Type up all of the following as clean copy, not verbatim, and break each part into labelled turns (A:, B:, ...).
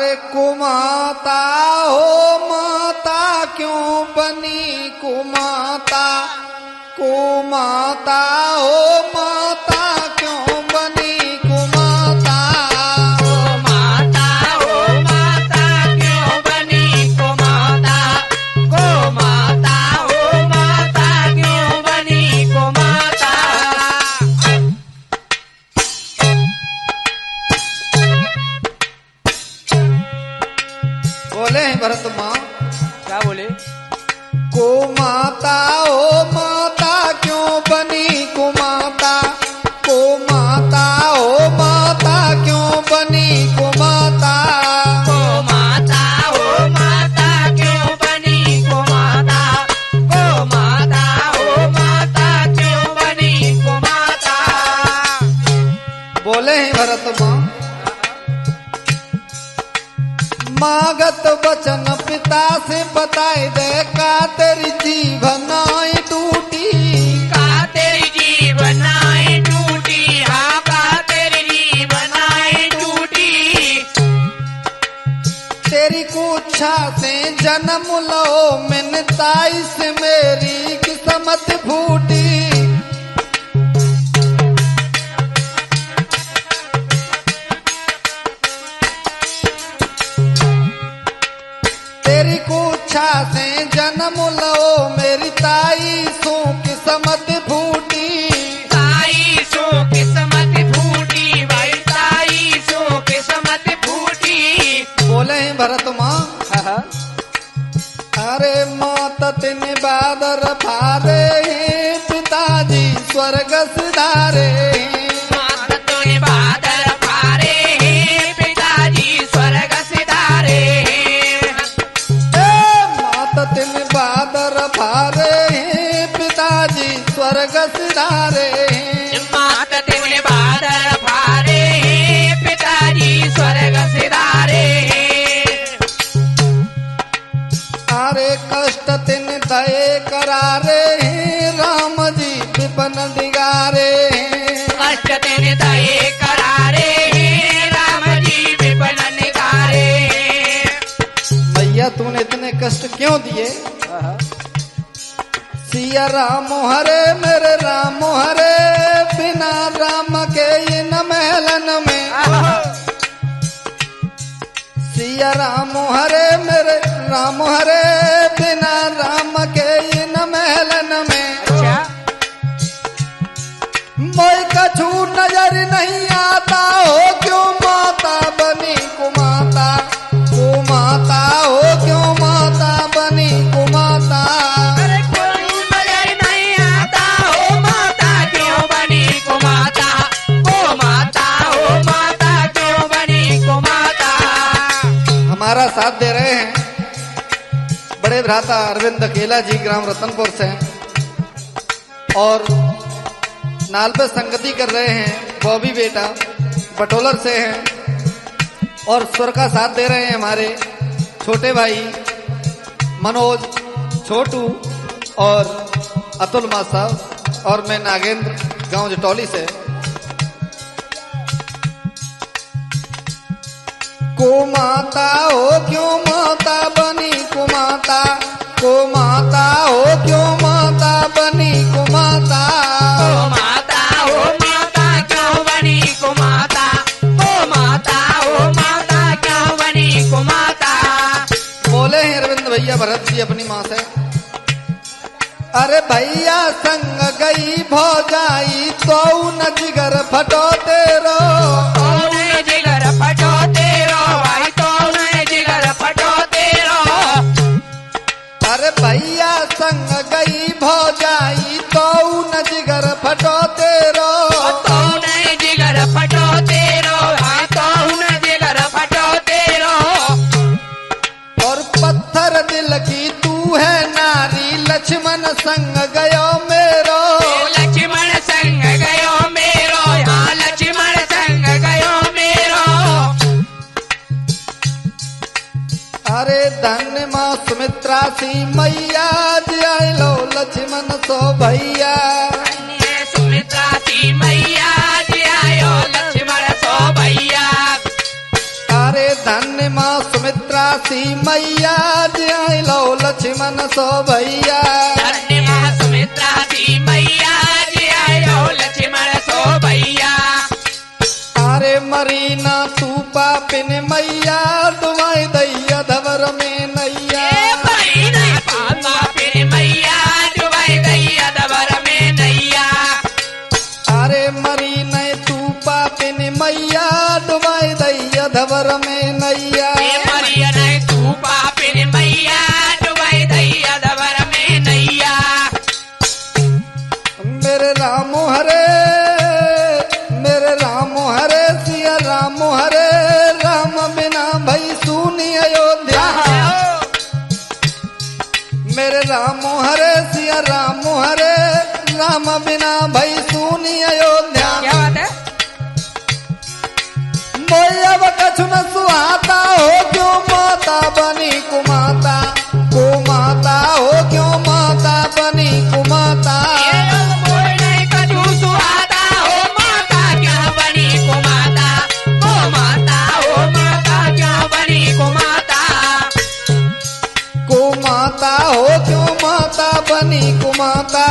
A: अरे कुमाता हो माता क्यों बनी कुमाता, कुमाता हो माता क्यों बनी कुमाता,
B: कुमाता हो माता क्यों बनी कुमाता, कुमाता हो माता क्यों बनी कुमाता।
A: बोले हैं भरत माँ,
B: क्या बोले?
A: कुमाता हो माता क्यों बनी कुमाता, कुमाता हो माता क्यों बनी कुमाता,
B: कुमाता हो माता क्यों बनी कुमाता, कुमाता हो माता क्यों बनी कुमाता।
A: बोले हैं भरत माँ, मागत वचन पिता से बताए दे का तेरी जीवनाई टूटी,
B: का तेरी जीवनाई टूटी, हाँ का तेरी जीवनाई टूटी।
A: तेरी कुच्छा से जन्म लो मैंने ताई से मेरी किस्मत फूटी, तेरी कुच्छा से जन्म लो मेरी ताई सो किस्मत फूटी,
B: ताई सो किस्मत फूटी, भाई ताई सो किस्मत फूटी।
A: बोले हैं भरत माँ, अरे मौत तिन बादर फारे पिताजी स्वर्ग सिधारे,
B: माता तूने बादल फारे पिताजी स्वर्ग सिधारे,
A: मौत तिन बादर फारे पिताजी स्वर्ग सिधारे,
B: माता तूने बादल फारे पिताजी स्वर्ग सिधारे।
A: अरे कष्ट तिन दये करारे राम जी विपन दिगारे,
B: कष्ट तेने दये करारे राम जी विपन निगारे।
A: भैया तूने इतने कष्ट क्यों दिए, सिया राम हरे मेरे राम हरे बिना राम के इन महलन में, सिया राम हरे मेरे राम हरे बिना राम के इन महलन में,
B: अच्छा
A: मोई कछु नजर नहीं आता हो क्यों माता बनी कुमाता, कुमाता हो क्यों माता बनी कुमाता,
B: अरे कोई नजर नहीं आता हो माता क्यों बनी कुमाता, कुमाता हो माता क्यों बनी कुमाता।
A: हमारा साथ दे रहे हैं बड़े भ्राता अरविंद अकेला जी ग्राम रतनपुर से, और नाल पे संगति कर रहे हैं बॉबी बेटा बटोलर से हैं, और स्वर का साथ दे रहे हैं हमारे छोटे भाई मनोज छोटू और अतुल मा साहब, और मैं नागेंद्र गांव जटौली से। कुमाता हो क्यों माता बनी कुमाता, कुमाता हो क्यों माता बनी कुमाता,
B: कुमाता हो माता क्यों बनी कुमाता, कुमाता हो माता क्यों बनी कुमाता।
A: बोले हैं अरविंद भैया भरत जी अपनी माँ से, अरे भैया संग गई भौजाई तो न जिगर फटो तेरो,
B: कौन जिगर फटो तेरो, भाई कौन जिगर फटो तेरो।
A: अरे भैया संग गई भौजाई तो न जिगर फटो तेरो,
B: कौन जिगर फटो तेरो, हाँ कौन जिगर फटो तेरो।
A: और पत्थर दिल की तू है नारी लक्ष्मण संग गयो मेरो,
B: लक्ष्मण संग गयो मेरो, हाँ लक्ष्मण संग गयो मेरो।
A: अरे धन्य माँ सुमित्रा सी मैया जय लो लक्ष्मण सो भैया,
B: अन्य सुमित्रा सी मैया जी आयो लक्ष्मण सो भैया।
A: अरे धन्य माँ काशी मैया जय लो लक्ष्मण सो भैया
B: धन्य माँ सुमित्रा सी मैया जी आयो लक्ष्मण सो भैया
A: अरे मरीना तू पापिन मैया दुआई दैया धवर में नैया
B: पापा फिर मैया डुबाई दैया दबर में नैया
A: अरे मरीना तू पापिन मैया दुआई दैया धवर में नैया
B: मरिया नहीं तू पापिन मैया डुबाई दैया दबर में नैया
A: मेरे रामो हरे सिया रामो हरे राम बिना भई सुनी अयोध्या मेरे रामो हरे सिया रामो हरे राम बिना भई सुनी अयोध्या
B: क्या बात है
A: मोया कछु न सुहाता हो क्यों माता बनी कुमाता हो क्यों माता बनी कुमाता हो क्यों माता बनी कुमाता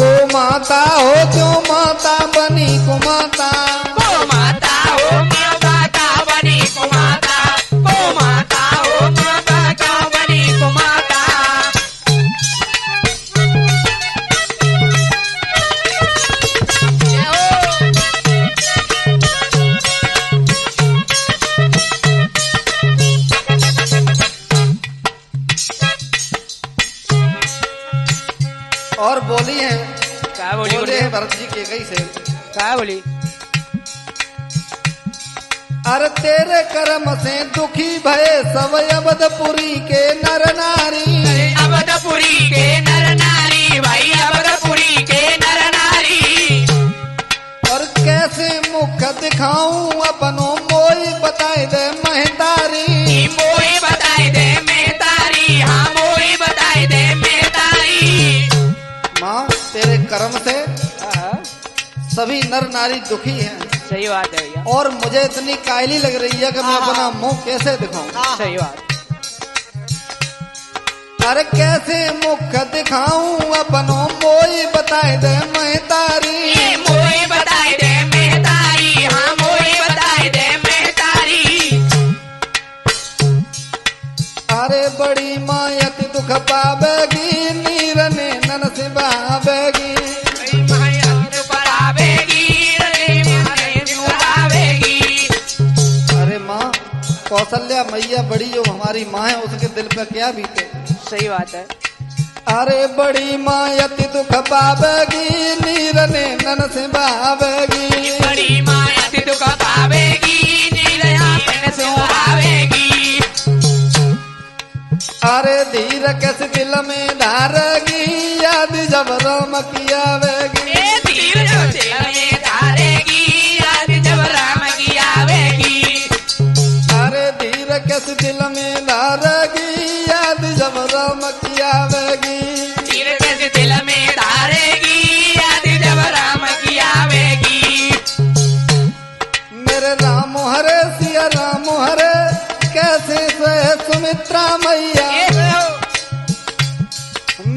A: गो माता हो क्यों माता बनी कुमाता
B: गो माता हो माता बनी कुमाता गो माता हो माता क्यों बनी कुमाता
A: और बोली है
B: क्या बोली
A: बोले हैं भरत जी के कई से
B: क्या बोली
A: अरे तेरे कर्म से दुखी भये सब अवधपुरी के नर नारी
B: अवधपुरी के नर नारी भाई अवधपुरी के नर नारी
A: और कैसे मुख दिखाऊं अपनों मोई बताए दे महतारी
B: मोई बताए दे मेहतारी हाँ मोई बताए दे मेहतारी
A: माँ तेरे कर्म से सभी नर नारी दुखी हैं
B: सही बात है भैया
A: और मुझे इतनी कायली लग रही है कि मैं अपना मुंह कैसे दिखाऊं
B: सही बात
A: अरे कैसे मुख दिखाऊं अपनों मोई बताए दे महतारी
B: मोई बताए दे मेहतारी हाँ मोई बताए दे मेहतारी
A: अरे बड़ी मायत दुख पावेगी नीर ने नन से बहावेगी अरे माँ कौशल्या मैया बड़ी जो हमारी माँ है उसके दिल पे क्या बीते
B: सही बात है
A: अरे बड़ी मायत दुख पावेगी नीर ने नन से बहावेगी
B: बड़ी माया दुख पावेगी नीलया पेन से आवेगी
A: अरे धीर कैसे दिल में धारेगी याद जब राम की आवेगी
B: धीर जब दिल में धारेगी याद जब राम की आवेगी
A: अरे धीर कैसे दिल में धारेगी याद जब राम की आवेगी
B: धीर कैसे दिल में धारेगी याद जब राम की आवेगी
A: मेरे राम हरे सिया राम हरे कैसे से सुमित्रा मैया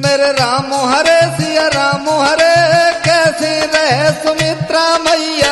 A: मेरे राम हरे सिया राम हरे कैसे रहे सुमित्रा मैया